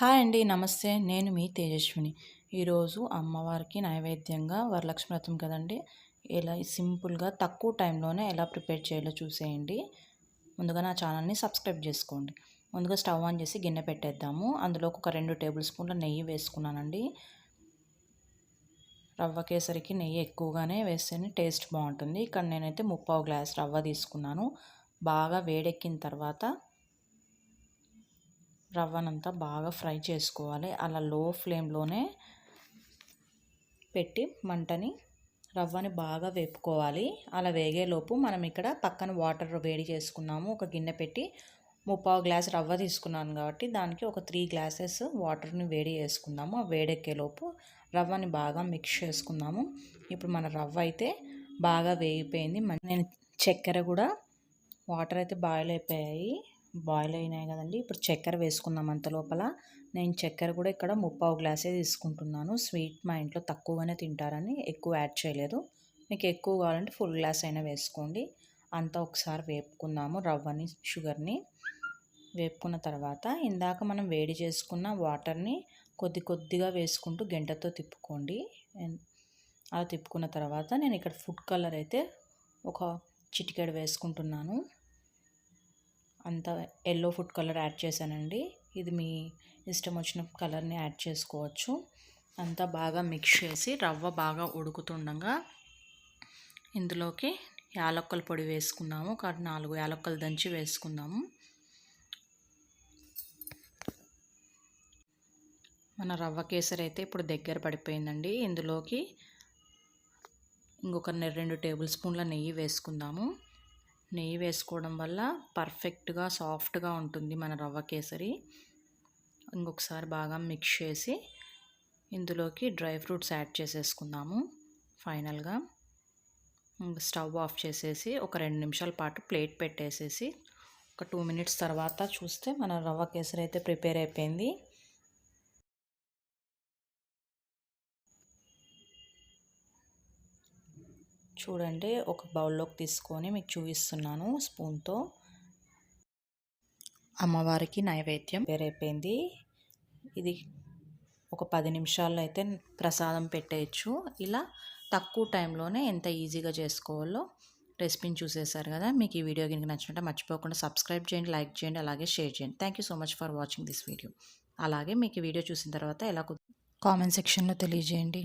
Hi అండి. నమస్తే. నేను మీ తేజస్విని. ఈరోజు అమ్మవారికి నైవేద్యంగా వరలక్ష్మి వ్రతం కదండి. ఇలా సింపుల్గా తక్కువ టైంలోనే ఎలా ప్రిపేర్ చేయాలో చూసేయండి. ముందుగా నా ఛానల్ని సబ్స్క్రైబ్ చేసుకోండి. ముందుగా స్టవ్ ఆన్ చేసి గిన్నె పెట్టేద్దాము. అందులోకి ఒక 2 టేబుల్ స్పూన్ల నెయ్యి వేసుకున్నానండి. రవ్వ కేసరికి నెయ్యి ఎక్కువగానే వేస్తేనే టేస్ట్ బాగుంటుంది. ఇక్కడ నేనైతే 3/4 గ్లాస్ రవ్వ తీసుకున్నాను. బాగా వేడెక్కిన తర్వాత రవ్వనంతా బాగా ఫ్రై చేసుకోవాలి. అలా లో ఫ్లేమ్లోనే పెట్టి మంటని రవ్వని బాగా వేపుకోవాలి. అలా వేగేలోపు మనం ఇక్కడ పక్కన వాటర్ వేడి చేసుకున్నాము. ఒక గిన్నె పెట్టి 3/4 గ్లాస్ రవ్వ తీసుకున్నాను కాబట్టి దానికి ఒక 3 గ్లాసెస్ వాటర్ని వేడి చేసుకుందాము. ఆ వేడెక్కేలోపు రవ్వని బాగా మిక్స్ చేసుకుందాము. ఇప్పుడు మన రవ్వ అయితే బాగా వేగిపోయింది. నేను చక్కెర కూడా వాటర్ అయితే బాయిల్ అయినాయి కదండి. ఇప్పుడు చక్కెర వేసుకుందాం. అంత లోపల నేను చక్కెర కూడా ఇక్కడ 3/4 గ్లాసే తీసుకుంటున్నాను. స్వీట్ మా ఇంట్లో తక్కువగానే తింటారని ఎక్కువ యాడ్ చేయలేదు. మీకు ఎక్కువ కావాలంటే ఫుల్ గ్లాస్ అయినా వేసుకోండి. అంతా ఒకసారి వేపుకుందాము. రవ్వని షుగర్ని వేపుకున్న తర్వాత ఇందాక మనం వేడి చేసుకున్న వాటర్ని కొద్దిగా వేసుకుంటూ గంటతో తిప్పుకోండి. అలా తిప్పుకున్న తర్వాత నేను ఇక్కడ ఫుడ్ కలర్ అయితే ఒక చిటికెడు వేసుకుంటున్నాను. అంత ఎల్లో ఫుడ్ కలర్ యాడ్ చేశానండి. ఇది మీ ఇష్టం వచ్చిన కలర్ని యాడ్ చేసుకోవచ్చు. అంతా బాగా మిక్స్ చేసి రవ్వ బాగా ఉడుకుతుండగా ఇందులోకి యాలక్కల పొడి వేసుకుందాము. ఒక 4 యాలక్కలు దంచి వేసుకుందాము. మన రవ్వ కేసరి అయితే ఇప్పుడు దగ్గర పడిపోయిందండి. ఇందులోకి ఇంకొక 2 టేబుల్ స్పూన్ల నెయ్యి వేసుకుందాము. నెయ్యి వేసుకోవడం వల్ల పర్ఫెక్ట్గా సాఫ్ట్గా ఉంటుంది మన రవ్వ కేసరి. ఇంకొకసారి బాగా మిక్స్ చేసి ఇందులోకి డ్రై ఫ్రూట్స్ యాడ్ చేసేసుకుందాము. ఫైనల్గా స్టవ్ ఆఫ్ చేసేసి ఒక 2 నిమిషాల పాటు ప్లేట్ పెట్టేసేసి ఒక 2 మినిట్స్ తర్వాత చూస్తే మన రవ్వ కేసరి అయితే ప్రిపేర్ అయిపోయింది. చూడండి, ఒక బౌల్లోకి తీసుకొని మీకు చూపిస్తున్నాను స్పూన్తో. అమ్మవారికి నైవేద్యం అయిపోయింది. ఇది ఒక 10 నిమిషాల్లో అయితే ప్రసాదం పెట్టేయచ్చు. ఇలా తక్కువ టైంలోనే ఎంత ఈజీగా చేసుకోవాలో రెసిపీని చూసేసారు కదా. మీకు ఈ వీడియో కనుక నచ్చినట్టే మర్చిపోకుండా సబ్స్క్రైబ్ చేయండి, లైక్ చేయండి, అలాగే షేర్ చేయండి. Thank you so much for watching this video. అలాగే మీకు ఈ వీడియో చూసిన తర్వాత ఎలా కామెంట్ సెక్షన్లో తెలియజేయండి.